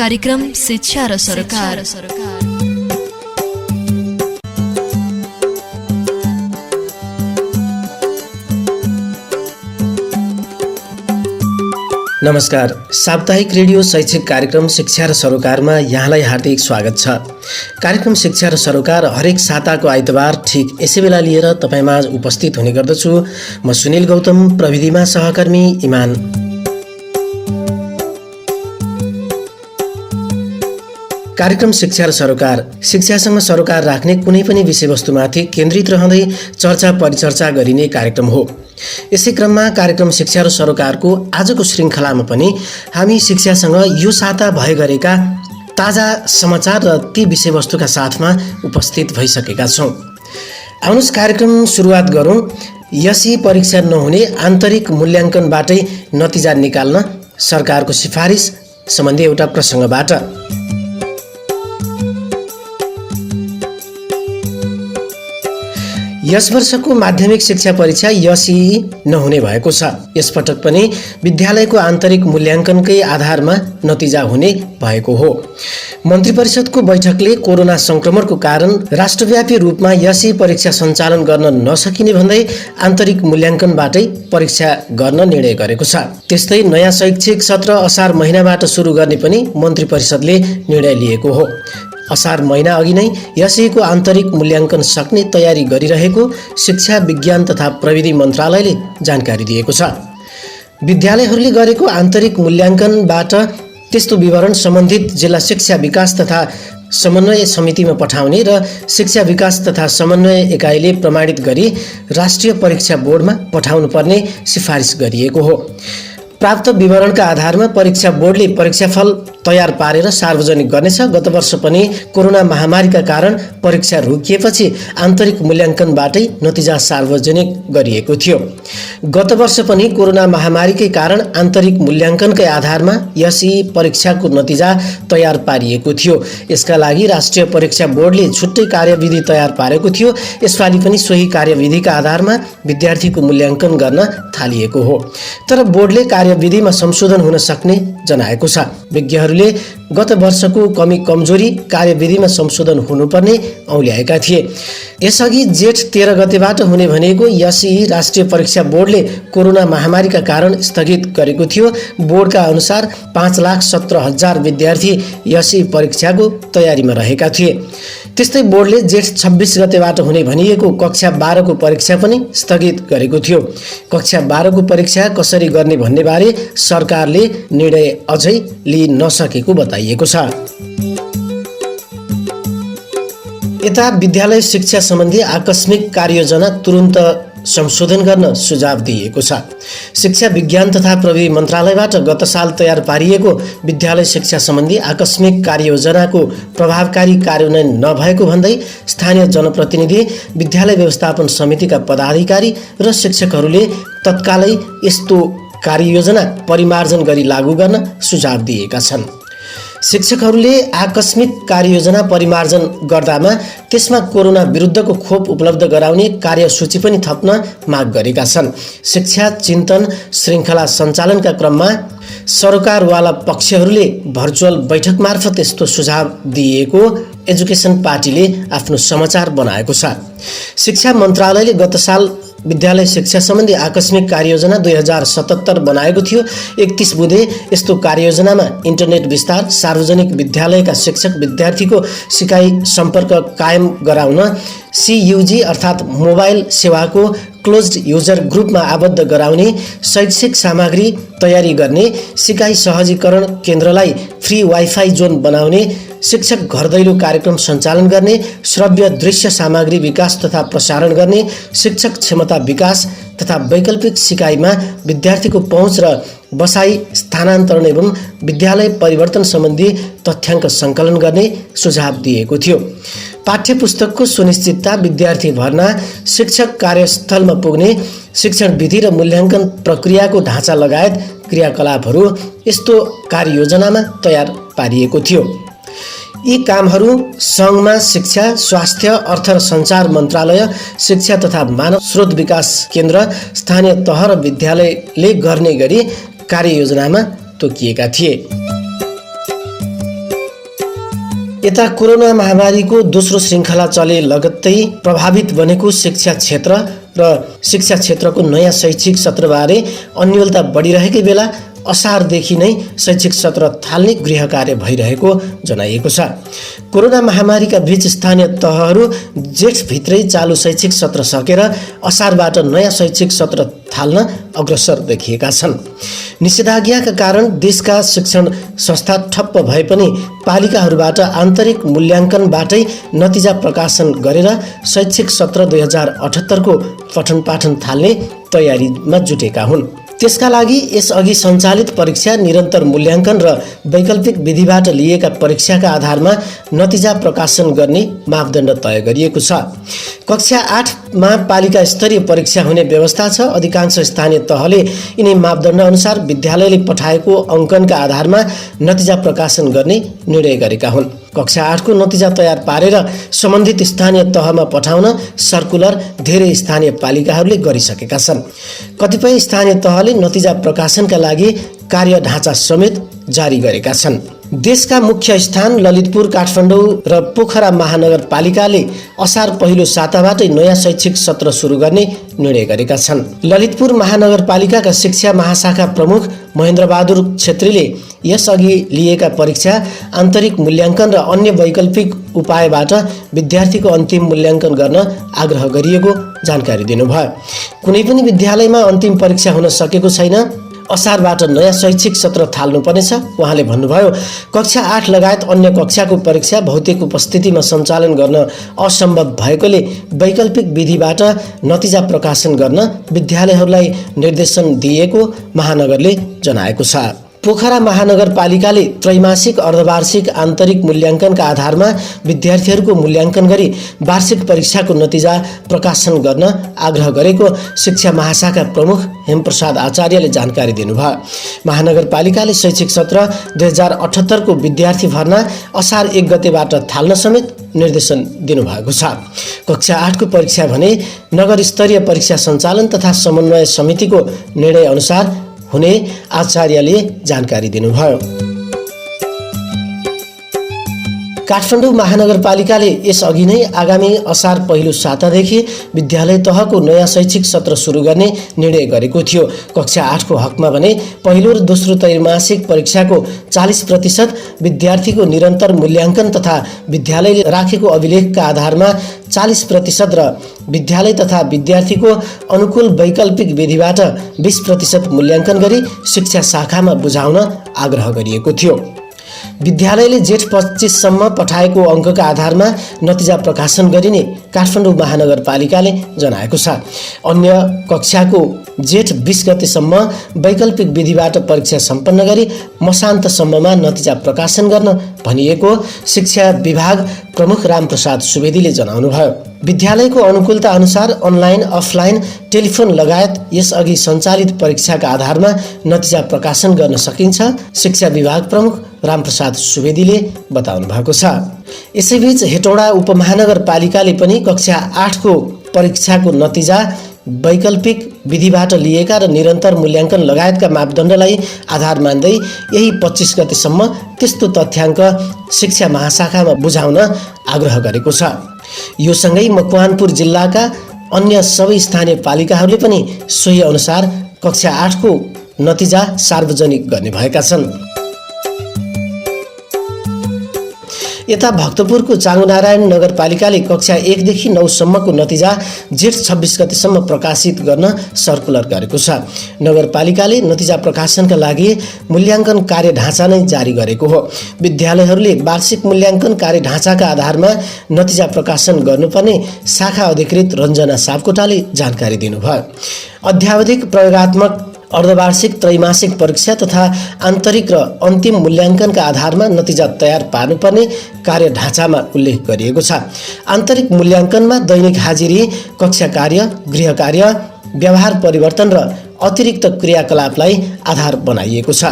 कार्यक्रम शिक्षा र सरोकार। नमस्कार, साप्ताहिक रेडियो शैक्षिक कार्यक्रम शिक्षा र सरोकारमा यहाँलाई हार्दिक स्वागत छ। कार्यक्रम शिक्षा र सरोकार हरेक साताको आइतबार ठिक यसै बेला लिएर तपाईमाझ उपस्थित हुने गर्दछु। म सुनिल गौतम, प्रविधिमा सहकर्मी इमान। कार्यक्रम शिक्षा र सरोकार शिक्षासँग सरोकार राख्ने कुनै पनि विषयवस्तुमाथि केन्द्रित रहँदै चर्चा परिचर्चा गरिने कार्यक्रम हो। यसै क्रममा कार्यक्रम शिक्षा र सरोकारको आजको श्रृङ्खलामा पनि हामी शिक्षासँग यो साता भए गरेका ताजा समाचार र ती विषयवस्तुका साथमा उपस्थित भइसकेका छौँ। आउनुहोस् कार्यक्रम सुरुवात गरौँ। यसै परीक्षा नहुने आन्तरिक मूल्याङ्कनबाटै नतिजा निकाल्न सरकारको सिफारिस सम्बन्धी एउटा प्रसङ्गबाट। यस वर्षको माध्यमिक शिक्षा परीक्षा यसई नहुने भएको छ। यसपटक पनि विद्यालयको आन्तरिक मूल्याङ्कनकै आधारमा नतिजा हुने भएको हो। मन्त्री परिषदको बैठकले कोरोना संक्रमणको कारण राष्ट्रव्यापी रूपमा यसई परीक्षा सञ्चालन गर्न नसकिने भन्दै आन्तरिक मूल्याङ्कनबाटै परीक्षा गर्न निर्णय गरेको छ। त्यस्तै नयाँ शैक्षिक सत्र असार महिनाबाट सुरु गर्ने पनि मन्त्री परिषदले निर्णय लिएको हो। असार महिना अघि नै यसैको आन्तरिक मूल्याङ्कन सक्ने तयारी गरिरहेको शिक्षा विज्ञान तथा प्रविधि मन्त्रालयले जानकारी दिएको छ। विद्यालयहरूले गरेको आन्तरिक मूल्याङ्कनबाट त्यस्तो विवरण सम्बन्धित जिल्ला शिक्षा विकास तथा समन्वय समितिमा पठाउने र शिक्षा विकास तथा समन्वय एकाइले प्रमाणित गरी राष्ट्रिय परीक्षा बोर्डमा पठाउनुपर्ने सिफारिस गरिएको हो। प्राप्त विवरणका आधारमा परीक्षा बोर्डले परीक्षाफल तयार पारेर सार्वजनिक गर्नेछ। गत वर्ष पनि कोरोना महामारीका कारण परीक्षा रोकिएपछि आन्तरिक मूल्याङ्कनबाटै नतिजा सार्वजनिक गरिएको थियो। गत वर्ष पनि कोरोना महामारीकै कारण आन्तरिक मूल्याङ्कनकै आधारमा यसै परीक्षाको नतिजा तयार पारिएको थियो। यसका लागि राष्ट्रिय परीक्षा बोर्डले छुट्टै कार्यविधि तयार पारेको थियो। यसपालि पनि सोही कार्यविधिका आधारमा विद्यार्थीको मूल्याङ्कन गर्न थालिएको हो। तर बोर्डले कार्यविधिमा संशोधन हुन सक्ने जनाएको छ। विज्ञहरूले गत वर्षको कमी कमजोरी कार्यविधिमा संशोधन हुनुपर्ने औल्याएका थिए। यसअघि जेठ 13 गतेबाट हुने भनेको यसई राष्ट्रिय परीक्षा बोर्डले कोरोना महामारीका कारण स्थगित गरेको थियो। बोर्डका अनुसार 5,17,000 विद्यार्थी यसई परीक्षाको तयारीमा रहेका थिए। त्यस्तै बोर्डले जेठ 26 गतेबाट हुने भनिएको कक्षा 12 को परीक्षा पनि स्थगित गरेको थियो। कक्षा 12 को परीक्षा कसरी गर्ने भन्ने बारे सरकारले निर्णय अझै लिइ नसकेको बताइएको छ। यता विद्यालय शिक्षा सम्बन्धी आकस्मिक कार्ययोजना तुरुन्त संशोधन गर्न सुझाव दिएको छ। शिक्षा विज्ञान तथा प्रविधि मन्त्रालयबाट गत साल तयार पारिएको विद्यालय शिक्षा सम्बन्धी आकस्मिक कार्ययोजनाको प्रभावकारी कार्यान्वयन नभएको भन्दै स्थानीय जनप्रतिनिधि, विद्यालय व्यवस्थापन समितिका पदाधिकारी र शिक्षकहरूले तत्कालै यस्तो कार्ययोजना परिमार्जन गरी लागू गर्न सुझाव दिएका छन्। शिक्षकहरूले आकस्मिक कार्ययोजना परिमार्जन गर्दामा त्यसमा कोरोना विरुद्धको खोप उपलब्ध गराउने कार्यसूची पनि थप्न माग गरेका छन्। शिक्षा चिन्तन श्रृङ्खला सञ्चालनका क्रममा सरोकारवाला पक्षहरूले भर्चुअल बैठक मार्फत यस्तो सुझाव दिएको एजुकेसन पार्टीले आफ्नो समाचार बनाएको छ। शिक्षा मन्त्रालयले गत साल विद्यालय शिक्षा सम्बन्धी आकस्मिक कार्ययोजना 2077 बनाएको थियो। 31 बुधे यस्तो कार्ययोजनामा इन्टरनेट विस्तार, सार्वजनिक विद्यालयका शिक्षक विद्यार्थीको सिकाइ सम्पर्क कायम गराउन, CUG अर्थात् मोबाइल सेवाको क्लोज्ड युजर ग्रुपमा आबद्ध गराउने, शैक्षिक सामग्री तयारी गर्ने, सिकाइ सहजीकरण केन्द्रलाई फ्री वाइफाई जोन बनाउने, शिक्षक घर दैलो कार्यक्रम सञ्चालन गर्ने, श्रव्य दृश्य सामग्री विकास तथा प्रसारण गर्ने, शिक्षक क्षमता विकास तथा वैकल्पिक सिकाइमा विद्यार्थीको पहुँच र बसाई स्थानान्तरण एवं विद्यालय परिवर्तन सम्बन्धी तथ्याङ्क सङ्कलन गर्ने सुझाव दिएको थियो। पाठ्यपुस्तकको सुनिश्चितता, विद्यार्थी भर्ना, शिक्षक कार्यस्थलमा पुग्ने, शिक्षण विधि र मूल्याङ्कन प्रक्रियाको ढाँचा लगायत क्रियाकलापहरू यस्तो कार्ययोजनामा तयार पारिएको थियो। यी कामहरू सङ्घमा शिक्षा, स्वास्थ्य, अर्थ र सञ्चार मन्त्रालय, शिक्षा तथा मानव स्रोत विकास केन्द्र, स्थानीय तह र विद्यालयले गर्ने गरी कार्ययोजनामा तोकिएका थिए। यता कोरोना महामारीको दोस्रो श्रृङ्खला चले लगत्तै प्रभावित बनेको शिक्षा क्षेत्र र शिक्षा क्षेत्रको नयाँ शैक्षिक सत्रबारे अन्योलता बढिरहेकै बेला असारदेखि नै शैक्षिक सत्र थाल्ने गृह कार्य भइरहेको जनाइएको छ। कोरोना महामारीका बीच स्थानीय तहहरू जेठभित्रै चालु शैक्षिक सत्र सकेर असारबाट नयाँ शैक्षिक सत्र थाल्न अग्रसर देखिएका छन्। निषेधाज्ञाका कारण देशका शिक्षण संस्था ठप्प भए पनि पालिकाहरूबाट आन्तरिक मूल्याङ्कनबाटै नतिजा प्रकाशन गरेर शैक्षिक सत्र 2078 को पठन पाठन थाल्ने तयारीमा जुटेका हुन्। त्यसका लागि यसअघि सञ्चालित परीक्षा, निरन्तर मूल्याङ्कन र वैकल्पिक विधिबाट लिएका परीक्षाका आधारमा नतिजा प्रकाशन गर्ने मापदण्ड तय गरिएको छ। कक्षा 8मा पालिका स्तरीय परीक्षा हुने व्यवस्था छ। अधिकांश स्थानीय तहले यिनै मापदण्ड अनुसार विद्यालयले पठाएको अङ्कनका आधारमा नतिजा प्रकाशन गर्ने निर्णय गरेका हुन्। कक्षा 8 को नतिजा तयार पारेर सम्बन्धित स्थानीय तहमा पठाउन सर्कुलर धेरै स्थानीय पालिकाहरूले गरिसकेका छन्। कतिपय स्थानीय तहले नतिजा प्रकाशनका लागि कार्य ढाँचा समेत जारी गरेका छन्। देशका मुख्य स्थान ललितपुर, काठमाडौँ र पोखरा महानगरपालिकाले असार पहिलो साताबाटै नयाँ शैक्षिक सत्र सुरु गर्ने निर्णय गरेका छन्। ललितपुर महानगरपालिकाका शिक्षा महाशाखा प्रमुख महेन्द्रबहादुर छेत्रीले यसअघि लिएका परीक्षा, आन्तरिक मूल्याङ्कन र अन्य वैकल्पिक उपायबाट विद्यार्थीको अन्तिम मूल्याङ्कन गर्न आग्रह गरिएको जानकारी दिनुभयो। कुनै पनि विद्यालयमा अन्तिम परीक्षा हुन सकेको छैन। असारबाट नयाँ शैक्षिक सत्र थाल्नुपर्नेछ। उहाँले भन्नुभयो, कक्षा 8 लगायत अन्य कक्षाको परीक्षा भौतिक उपस्थितिमा सञ्चालन गर्न असम्भव भएकोले वैकल्पिक विधिबाट नतिजा प्रकाशन गर्न विद्यालयहरूलाई निर्देशन दिएको महानगरले जनाएको छ। पोखरा महानगरपालिकाले त्रैमासिक, अर्धवार्षिक, आन्तरिक मूल्याङ्कनका आधारमा विद्यार्थीहरूको मूल्याङ्कन गरी वार्षिक परीक्षाको नतिजा प्रकाशन गर्न आग्रह गरेको शिक्षा महाशाखा प्रमुख हेमप्रसाद आचार्यले जानकारी दिनुभयो। महानगरपालिकाले शैक्षिक सत्र 2078 को विद्यार्थी भर्ना असार 1 गतेबाट थाल्न समेत निर्देशन दिनुभएको छ। कक्षा 8 को परीक्षा भने नगर स्तरीय परीक्षा सञ्चालन तथा समन्वय समितिको निर्णय अनुसार हुने आचार्यले जानकारी दिनुभयो। काठमाडौँ महानगरपालिकाले यसअघि नै आगामी असार पहिलो सातादेखि विद्यालय तहको नयाँ शैक्षिक सत्र सुरु गर्ने निर्णय गरेको थियो। कक्षा 8 को हकमा भने पहिलो र दोस्रो त्रैमासिक परीक्षाको 40% विद्यार्थीको निरन्तर मूल्याङ्कन तथा विद्यालयले राखेको अभिलेखका आधारमा 40% र विद्यालय तथा विद्यार्थीको अनुकूल वैकल्पिक विधिबाट 20% मूल्याङ्कन गरी शिक्षा शाखामा बुझाउन आग्रह गरिएको थियो। विद्यालयले जेठ 25 सम्म पठाएको अङ्कका आधारमा नतिजा प्रकाशन गरिने काठमाडौँ महानगरपालिकाले जनाएको छ। अन्य कक्षाको जेठ 20 गतेसम्म वैकल्पिक विधिबाट परीक्षा सम्पन्न गरी मसान्तसम्ममा नतिजा प्रकाशन गर्न भनिएको शिक्षा विभाग प्रमुख रामप्रसाद सुवेदीले जनाउनुभयो। विद्यालयको अनुकूलता अनुसार अनलाइन, अफलाइन, टेलिफोन लगायत यसअघि सञ्चालित परीक्षाका आधारमा नतिजा प्रकाशन गर्न सकिन्छ, शिक्षा विभाग प्रमुख रामप्रसाद सुवेदीले बताउनु भएको छ। यसैबीच हेटौडा उपमहानगरपालिकाले पनि कक्षा 8 को परीक्षाको नतिजा वैकल्पिक विधिबाट लिएका र निरन्तर मूल्याङ्कन लगायतका मापदण्डलाई आधार मान्दै यही 25 गतेसम्म त्यस्तो तथ्याङ्क शिक्षा महाशाखामा बुझाउन आग्रह गरेको छ। यो सँगै मकवानपुर जिल्लाका अन्य सबै स्थानीय पालिकाहरूले पनि सोही अनुसार कक्षा 8 को नतिजा सार्वजनिक गर्ने भएका छन्। यता भक्तपुरको चाँगुनारायण नगरपालिकाले कक्षा 1 देखि 9 सम्मको नतिजा जेठ 26 गतेसम्म प्रकाशित गर्न सर्कुलर गरेको छ। नगरपालिकाले नतिजा प्रकाशनका लागि मूल्याङ्कन कार्य ढाँचा नै जारी गरेको हो। विद्यालयहरूले वार्षिक मूल्याङ्कन कार्य ढाँचाका आधारमा नतिजा प्रकाशन गर्नुपर्ने शाखा अधिकृत रञ्जना सापकोटाले जानकारी दिनुभयो। अध्यावधिक, प्रयोगात्मक, अर्धवार्षिक, त्रैमासिक परीक्षा तथा आन्तरिक र अन्तिम मूल्याङ्कनका आधारमा नतिजा तयार पार्नुपर्ने कार्य ढाँचामा उल्लेख गरिएको छ। आन्तरिक मूल्याङ्कनमा दैनिक हाजिरी, कक्षा कार्य, गृह कार्य, व्यवहार परिवर्तन र अतिरिक्त क्रियाकलापलाई आधार बनाइएको छ।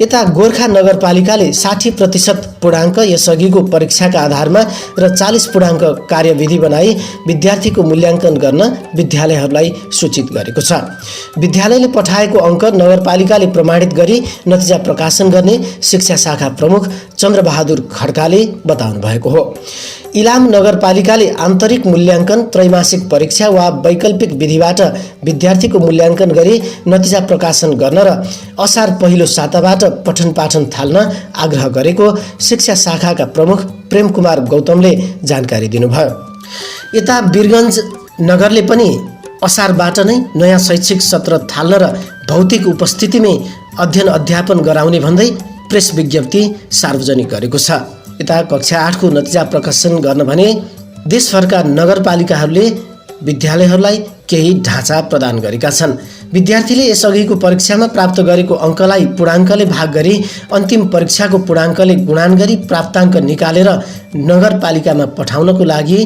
यता गोर्खा नगरपालिकाले 60% पूर्णाङ्क यसअघिको परीक्षाका आधारमा र 40 पूर्णाङ्क कार्यविधि बनाई विद्यार्थीको मूल्याङ्कन गर्न विद्यालयहरूलाई सूचित गरेको छ। विद्यालयले पठाएको अङ्क नगरपालिकाले प्रमाणित गरी नतिजा प्रकाशन गर्ने शिक्षा शाखा प्रमुख चन्द्रबहादुर खड्काले बताउनु भएको हो। इलाम नगरपालिकाले आन्तरिक मूल्याङ्कन, त्रैमासिक परीक्षा वा वैकल्पिक विधिबाट विद्यार्थीको मूल्याङ्कन गरी नतिजा प्रकाशन गर्न र असार पहिलो साताबाट पठन पाठन थाल्न आग्रह गरेको शिक्षा शाखाका प्रमुख प्रेम कुमार गौतमले जानकारी दिनुभयो। यता वीरगञ्ज नगरले पनि असारबाट नै नयाँ शैक्षिक सत्र थाल्न र भौतिक उपस्थितिमै अध्ययन अध्यापन गराउने भन्दै प्रेस विज्ञप्ति सार्वजनिक गरेको छ। यता कक्षा 8 को नतिजा प्रकाशन गर्न भने देशभरका नगरपालिकाहरूले विद्यालयहरूलाई केही ढाँचा प्रदान गरेका छन्। विद्यार्थीले यसअघिको परीक्षामा प्राप्त गरेको अङ्कलाई पूर्णाङ्कले भाग गरी अन्तिम परीक्षाको पूर्णाङ्कले गुणान गरी प्राप्ताङ्क निकालेर नगरपालिकामा पठाउनको लागि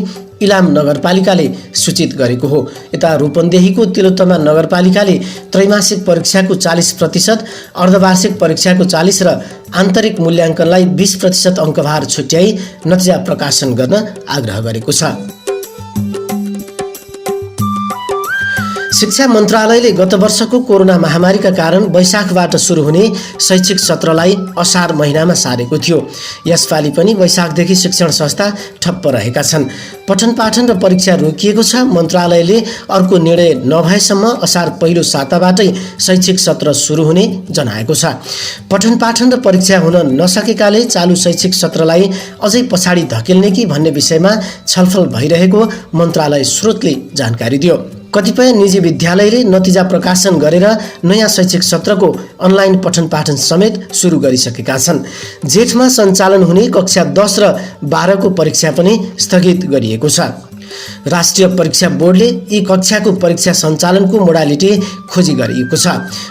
इलाम नगरपालिकाले सूचित गरेको हो। यता रूपन्देहीको तिलोत्तमा नगरपालिकाले त्रैमासिक परीक्षाको 40%, अर्धवार्षिक परीक्षाको 40% र आन्तरिक मूल्याङ्कनलाई 20% अङ्कभार छुट्याई नतिजा प्रकाशन गर्न आग्रह गरेको छ। शिक्षा मन्त्रालयले गत वर्षको कोरोना महामारीका कारण वैशाखबाट सुरु हुने शैक्षिक सत्रलाई असार महिनामा सारेको थियो। यसपालि पनि वैशाखदेखि शिक्षण संस्था ठप्प रहेका छन्। पठन पाठन र परीक्षा रोकिएको छ। मन्त्रालयले अर्को निर्णय नभएसम्म असार पहिलो साताबाटै शैक्षिक सत्र सुरु हुने जनाएको छ। पठन पाठन र परीक्षा हुन नसकेकाले चालु शैक्षिक सत्रलाई अझै पछाडि धकेल्ने कि भन्ने विषयमा छलफल भइरहेको मन्त्रालय स्रोतले जानकारी दियो। कतिपय निजी विद्यालयले नतिजा प्रकाशन गरेर नयाँ शैक्षिक सत्रको अनलाइन पठन पाठन समेत सुरु गरिसकेका छन्। जेठमा सञ्चालन हुने कक्षा 10 र 12 को परीक्षा पनि स्थगित गरिएको छ। राष्ट्रिय परीक्षा बोर्डले यी कक्षाको परीक्षा सञ्चालनको मोडालिटी खोजी गरिएको छ।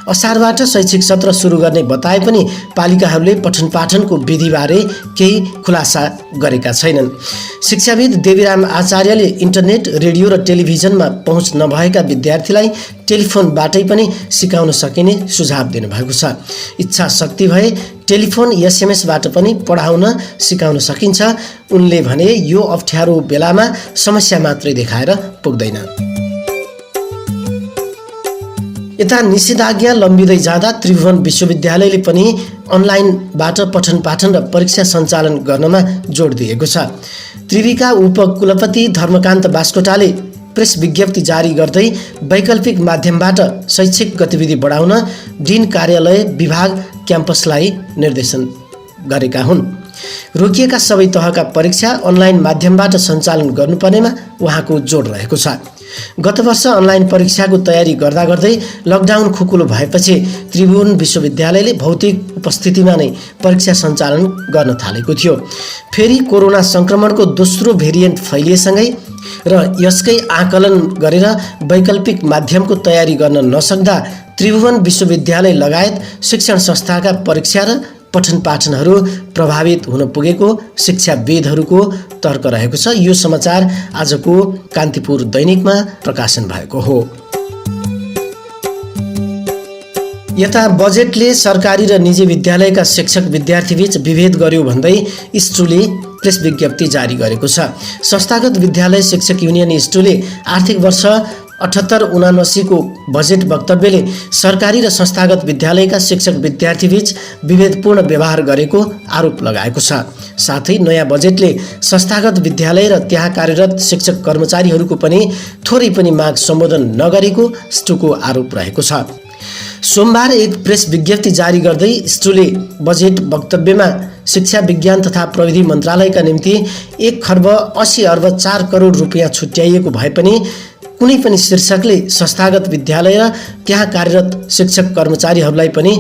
असारबाट शैक्षिक सत्र सुरु गर्ने बताए पनि पालिकाहरूले पठन पाठनको विधिबारे केही खुलासा गरेका छैनन्। शिक्षाविद देवीराम आचार्यले इन्टरनेट, रेडियो र टेलिभिजनमा पहुँच नभएका विद्यार्थीलाई टेलिफोनबाटै पनि सिकाउन सकिने सुझाव दिनुभएको छ। इच्छा शक्ति भए टेलिफोन एसएमएसबाट पनि पढाउन सिकाउन सकिन्छ। उनले भने यो अप्ठ्यारो बेलामा समस्या मात्रै देखाएर पुग्दैन। यता निषेधाज्ञा लम्बिँदै जाँदा त्रिभुवन विश्वविद्यालयले पनि अनलाइनबाट पठन पाठन र परीक्षा सञ्चालन गर्नमा जोड दिएको छ। त्रिविका उपकुलपति धर्मकान्त बास्कोटाले प्रेस विज्ञप्ति जारी गर्दै वैकल्पिक माध्यमबाट शैक्षिक गतिविधि बढाउन डिन कार्यालय, विभाग, क्याम्पसलाई निर्देशन गरेका हुन्। रोकिएका सबै तहका परीक्षा अनलाइन माध्यमबाट सञ्चालन गर्नुपर्नेमा उहाँको जोड रहेको छ। गत वर्ष अनलाइन परीक्षाको तयारी गर्दा गर्दै लकडाउन खुकुलो भएपछि त्रिभुवन विश्वविद्यालयले भौतिक उपस्थितिमा नै परीक्षा सञ्चालन गर्न थालेको थियो। फेरि कोरोना संक्रमणको दोस्रो भेरिएन्ट फैलिएसँगै र यसकै आकलन गरेर वैकल्पिक माध्यमको तयारी गर्न नसक्दा त्रिभुवन विश्वविद्यालय लगायत शिक्षण संस्थाका परीक्षा र पठन पाठनहरू प्रभावित हुन पुगेको शिक्षाविदहरूको तर्क रहेको छ। यो समाचार आजको कान्तिपुर दैनिकमा प्रकाशन भएको हो। यता बजेटले सरकारी र निजी विद्यालयका शिक्षक विद्यार्थीबीच विभेद गर्यो भन्दै इस्टुले प्रेस विज्ञप्ति जारी गरेको छ। संस्थागत विद्यालय शिक्षक युनियन इस्टुले आर्थिक वर्ष 78-79 को बजेट वक्तव्यले सरकारी र संस्थागत विद्यालयका शिक्षक विद्यार्थीबीच विभेदपूर्ण व्यवहार गरेको आरोप लगाएको छ। साथै नयाँ बजेटले संस्थागत विद्यालय र त्यहाँ कार्यरत शिक्षक कर्मचारीहरूको पनि थोरै पनि माग सम्बोधन नगरेको इस्टुको आरोप रहेको छ। सोमबार एक प्रेस विज्ञप्ति जारी गर्दै इस्टुले बजेट वक्तव्यमा शिक्षा विज्ञान तथा प्रविधि मन्त्रालयका निम्ति 1,80,4 करोड रुपियाँ छुट्याइएको भए पनि कुनै पनि शीर्षकले संस्थागत विद्यालय र त्यहाँ कार्यरत शिक्षक कर्मचारीहरूलाई पनि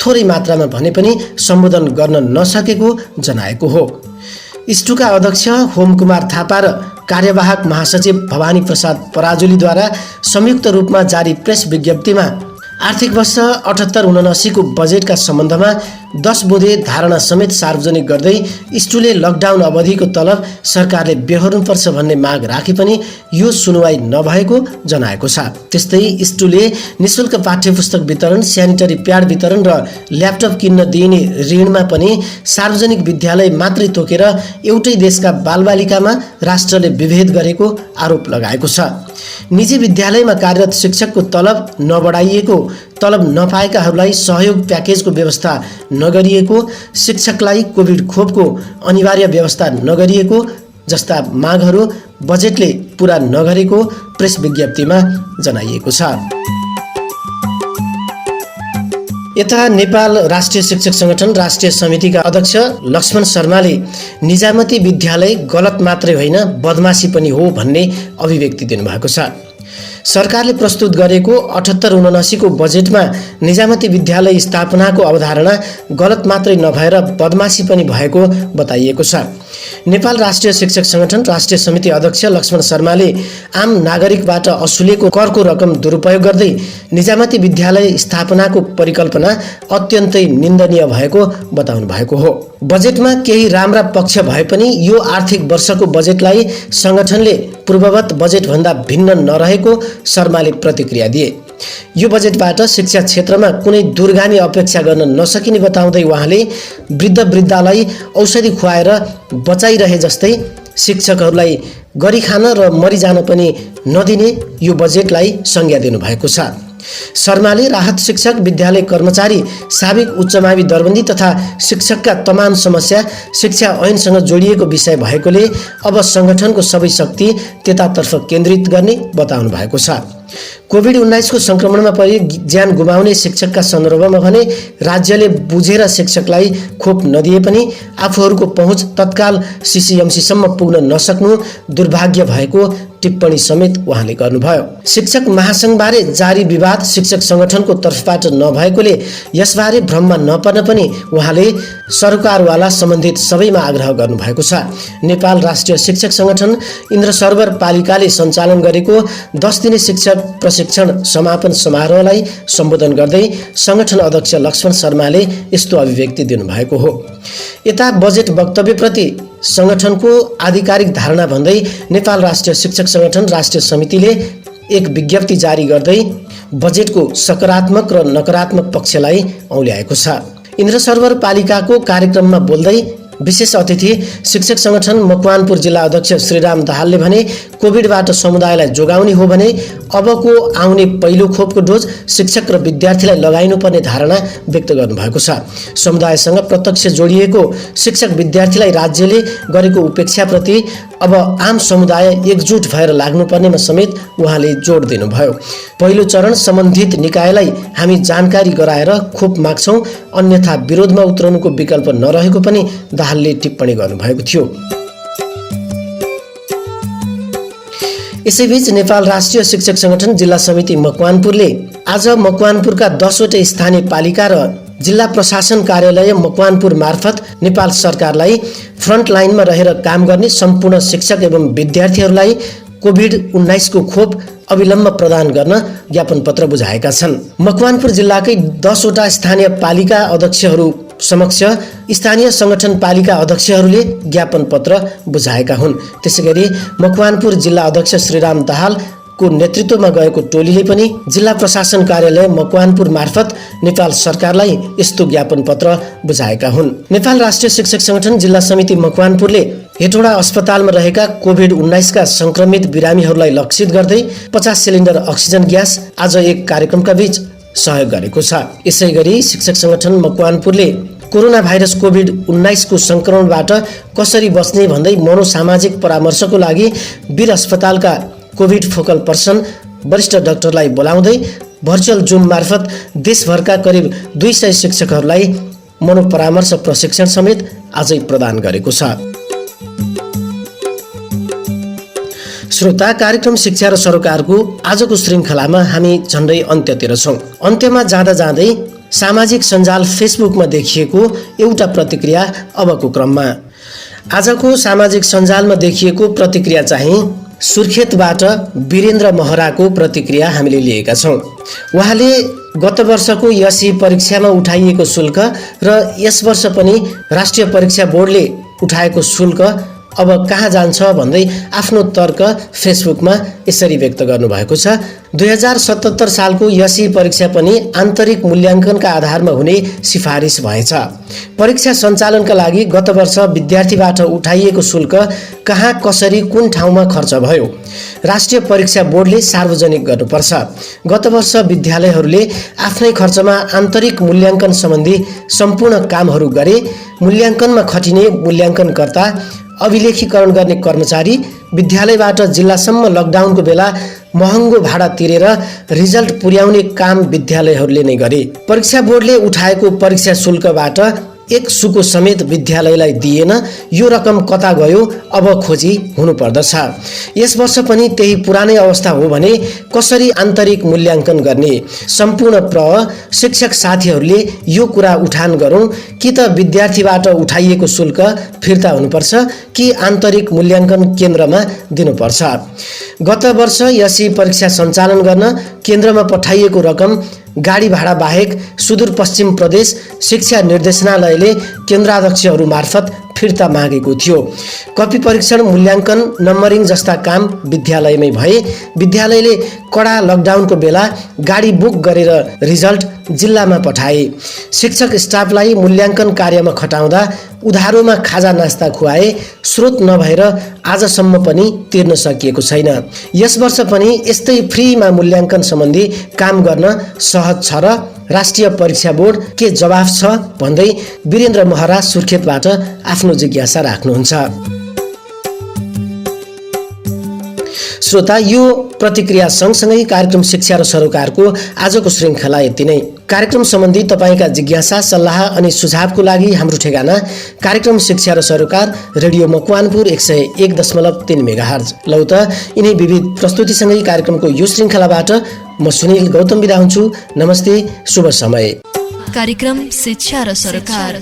थोरै मात्रामा भने पनि सम्बोधन गर्न नसकेको जनाएको हो। इस्टुका अध्यक्ष होमकुमार थापा र कार्यवाहक महासचिव भवानी प्रसाद पराजुलीद्वारा संयुक्त रूपमा जारी प्रेस विज्ञप्तिमा आर्थिक वर्ष 78-79 को बजेटका सम्बन्धमा 10 बुँदे धारणा समेत सार्वजनिक गर्दै स्टुले लकडाउन अवधिको तलब सरकारले बेहोर्नुपर्छ भन्ने माग राखे पनि यो सुनवाई नभएको जनाएको छ। त्यस्तै स्टुले निशुल्क पाठ्यपुस्तक वितरण, स्यानिटरी प्याड वितरण र ल्यापटप किन्न दिइने ऋणमा पनि सार्वजनिक विद्यालय मात्रै तोकेर एउटै देशका बालबालिकामा राष्ट्रले विभेद गरेको आरोप लगाएको छ। निजी विद्यालयमा कार्यरत शिक्षकको तलब नबढाइएको, तलब नपाएकाहरूलाई सहयोग प्याकेजको व्यवस्था नगरिएको, शिक्षकलाई कोभिड खोपको अनिवार्य व्यवस्था नगरिएको जस्ता मागहरू बजेटले पूरा नगरेको प्रेस विज्ञप्तिमा जनाइएको छ। यता नेपाल राष्ट्रिय शिक्षक संगठन राष्ट्रिय समितिका अध्यक्ष लक्ष्मण शर्माले निजामती विद्यालय गलत मात्रै होइन बदमासी पनि हो भन्ने अभिव्यक्ति दिनुभएको छ। सरकारले प्रस्तुत गरेको 78-79 को बजेटमा निजामती विद्यालय स्थापनाको अवधारणा गलत मात्रै नभएर बदमासी पनि भएको बताइएको छ। नेपाल राष्ट्रिय शिक्षक संगठन राष्ट्रिय समिति अध्यक्ष लक्ष्मण शर्माले आम नागरिकबाट असुलेको करको रकम दुरुपयोग गर्दै निजामती विद्यालय स्थापनाको परिकल्पना अत्यन्तै निन्दनीय भएको बताउनु भएको हो। बजेटमा केही राम्रा पक्ष भए पनि यो आर्थिक वर्षको बजेटलाई संगठनले पूर्ववत बजेटभन्दा भिन्न नरहेको शर्माले प्रतिक्रिया दिए। यो बजेटबाट शिक्षा क्षेत्रमा कुनै दूरगामी अपेक्षा गर्न नसकिने बताउँदै उहाँले वृद्धलाई औषधि खुवाएर बचाइरहे जस्तै शिक्षकहरूलाई गरी खान र मरिजान पनि नदिने यो बजेटलाई संज्ञा दिनुभएको छ। शर्माले राहत शिक्षक, विद्यालय कर्मचारी, साबिक उच्च मावि दरबन्दी तथा शिक्षकका तमाम समस्या शिक्षा ऐनसँग जोडिएको विषय भएकोले अब संगठनको सबै शक्ति त्यतातर्फ केन्द्रित गर्ने बताउनु भएको छ। कोभिड-19 को संक्रमणमा परि ज्यान गुमाउने शिक्षकका सन्दर्भमा भने राज्यले बुझेर शिक्षकलाई खोप नदिए पनि आफूहरूको पहुँच तत्काल सीसीएमसीसम्म पुग्न नसक्नु दुर्भाग्य भएको टिप्पणी समेत उहाँले गर्नुभयो। शिक्षक महासंघबारे जारी विवाद शिक्षक संगठनको तर्फबाट नभएकोले यसबारे भ्रममा नपर्न पनि उहाँले सरकारवाला सम्बन्धित सबैमा आग्रह गर्नुभएको छ। नेपाल राष्ट्रिय शिक्षक संगठन इन्द्र सरोवर पालिकाले सञ्चालन गरेको 10 दिने शिक्षक प्रशिक्षण समापन समारोहलाई सम्बोधन गर्दै संगठन अध्यक्ष लक्ष्मण शर्माले यस्तो अभिव्यक्ति दिनुभएको हो। यता बजेट वक्तव्यप्रति संगठनको आधिकारिक धारणा भन्दै नेपाल राष्ट्रिय शिक्षक संगठन राष्ट्रिय समितिले एक विज्ञप्ति जारी गर्दै बजेटको सकारात्मक र नकारात्मक पक्षलाई औल्याएको छ। इन्द्र सरोवर पालिकाको कार्यक्रममा बोल्दै विशेष अतिथि शिक्षक संगठन मकवानपुर जिल्ला अध्यक्ष श्रीराम दाहालले भने कोभिडबाट समुदायलाई जोगाउने हो भने अबको आउने पहिलो खोपको डोज शिक्षक र विद्यार्थीलाई लगाइनुपर्ने धारणा व्यक्त गर्नुभएको छ। समुदायसँग प्रत्यक्ष जोडिएको शिक्षक विद्यार्थीलाई राज्यले गरेको उपेक्षाप्रति अब आम समुदाय एकजुट भएर लाग्नुपर्नेमा समेत उहाँले जोड दिनुभयो। पहिलो चरण सम्बन्धित निकायलाई हामी जानकारी गराएर खोप माग्छौं, अन्यथा विरोधमा उत्रनुको विकल्प नरहेको पनि दाहालले टिप्पणी गर्नुभएको थियो। यसैबीच नेपाल राष्ट्रिय शिक्षक संगठन जिल्ला समिति मकवानपुरले आज मकवानपुरका 10 वटा स्थानीय पालिका र जिल्ला प्रशासन कार्यालय मकवानपुर मार्फत नेपाल सरकारलाई फ्रन्ट लाइनमा रहेर काम गर्ने सम्पूर्ण शिक्षक एवं विद्यार्थीहरूलाई कोभिड-19 को खोप अविलम्ब प्रदान गर्न ज्ञापन पत्र बुझाएका छन्। मकवानपुर जिल्लाकै 10 वटा स्थानीय पालिका अध्यक्षहरू समक्ष स्थानीय संगठन पालिका अध्यक्षहरूले ज्ञापन पत्र बुझाएका हुन्। त्यसैगरी मकवानपुर जिल्ला अध्यक्ष श्रीराम दाहाल को नेतृत्वमा गएको टोलीले पनि जिल्ला प्रशासन कार्यालय मकवानपुर मार्फत नेपाल सरकारलाई यस्तो ज्ञापन पत्र बुझाएका हुन्। नेपाल राष्ट्रिय शिक्षक संगठन जिल्ला समिति मकवानपुरले हेटौडा अस्पतालमा रहेका कोभिड-19 का संक्रमित बिरामीहरूलाई लक्षित गर्दै 50 सिलिन्डर अक्सिजन ग्यास आज एक कार्यक्रमका बीच सहयोग गरेको छ। यसैगरी शिक्षक संगठन मकवानपुरले कोरोना भाइरस कोभिड-19 को संक्रमणबाट कसरी बच्ने भन्दै मनोसामाजिक परामर्शको लागि वीर अस्पतालका कोभिड फोकल पर्सन वरिष्ठ डाक्टरलाई बोलाउँदै भर्चुअल जुम मार्फत देशभरका करिब 200 शिक्षकहरूलाई मनोपरामर्श प्रशिक्षण समेत आजै प्रदान गरेको छ। श्रोता, कार्यक्रम शिक्षा र सरोकारको आजको श्रृङ्खलामा हामी झन्डै अन्त्यतिर छौं। अन्त्यमा जाँदा जाँदै सामाजिक सञ्जाल फेसबुकमा देखिएको एउटा प्रतिक्रिया अबको क्रममा। आजको सामाजिक सञ्जालमा देखिएको प्रतिक्रिया चाहिँ सुर्खेतबाट वीरेन्द्र महराको प्रतिक्रिया हामीले लिएका छौं। उहाँले गत वर्षको एसई परीक्षामा उठाइएको शुल्क र यस वर्ष पनि राष्ट्रिय परीक्षा बोर्डले उठाएको शुल्क अब कहाँ जान्छ भन्दै आफ्नो तर्क फेसबुकमा यसरी व्यक्त गर्नुभएको छ। 2077 सालको एसई परीक्षा पनि आन्तरिक मूल्याङ्कनका आधारमा हुने सिफारिस भएछ। परीक्षा सञ्चालनका लागि गत वर्ष विद्यार्थीबाट उठाइएको शुल्क कहाँ, कसरी, कुन ठाउँमा खर्च भयो, राष्ट्रिय परीक्षा बोर्डले सार्वजनिक गर्नुपर्छ। गत वर्ष विद्यालयहरूले आफ्नै खर्चमा आन्तरिक मूल्याङ्कन सम्बन्धी सम्पूर्ण कामहरू गरे। मूल्याङ्कनमा खटिने मूल्याङ्कनकर्ता, अभिलेखीकरण गर्ने कर्मचारी, विद्यालयबाट जिल्लासम्म लकडाउनको बेला महँगो भाडा तिरेर रिजल्ट पुर्याउने काम विद्यालयहरूले नै गरे। परीक्षा बोर्डले उठाएको परीक्षा शुल्कबाट एक सुको समेत विद्यालयलाई दिएन। यो रकम कता गयो, अब खोजी हुनुपर्दछ। यस वर्ष पनि त्यही पुरानै अवस्था हो भने कसरी आन्तरिक मूल्याङ्कन गर्ने? सम्पूर्ण शिक्षक साथीहरूले यो कुरा उठान गरौँ कि त विद्यार्थीबाट उठाइएको शुल्क फिर्ता हुनुपर्छ कि आन्तरिक मूल्याङ्कन केन्द्रमा दिनुपर्छ। गत वर्ष एसई परीक्षा सञ्चालन गर्न केन्द्रमा पठाइएको रकम गाडी भाडा बाहेक सुदूरपश्चिम प्रदेश शिक्षा निर्देशनालयले केन्द्राध्यक्षहरू मार्फत फिर्ता मागेको थियो। कपी परीक्षण, मूल्याङ्कन, नम्बरिङ जस्ता काम विद्यालयमै भए। विद्यालयले कडा लकडाउनको बेला गाडी बुक गरेर रिजल्ट जिल्लामा पठाए। शिक्षक स्टाफलाई मूल्याङ्कन कार्यमा खटाउँदा उधारोमा खाजा नास्ता खुवाए। स्रोत नभएर आजसम्म पनि तिर्न सकिएको छैन। यस वर्ष पनि यस्तै फ्रीमा मूल्याङ्कन सम्बन्धी काम गर्न सहज छ र राष्ट्रिय परीक्षा बोर्ड के जवाफ छ भन्दै वीरेन्द्र महरा सुर्खेतबाट आफ्नो जिज्ञासा राख्नुहुन्छ। श्रोता, यो प्रतिक्रिया सँगसँगै कार्यक्रम शिक्षा र सरोकारको आजको श्रृङ्खला यति नै। कार्यक्रम सम्बन्धी तपाईका जिज्ञासा, सल्लाह अनि सुझावको लागि हाम्रो ठेगाना कार्यक्रम शिक्षा र सरोकार, रेडियो मकवानपुर 101.3 मेगाहर्ज। लौ त यिनै विविध प्रस्तुतिसँगै कार्यक्रमको यो श्रृङ्खलाबाट म सुनिल गौतम बिदा हुन्छु। नमस्ते, शुभ समय। कार्यक्रम शिक्षा र सरोकार।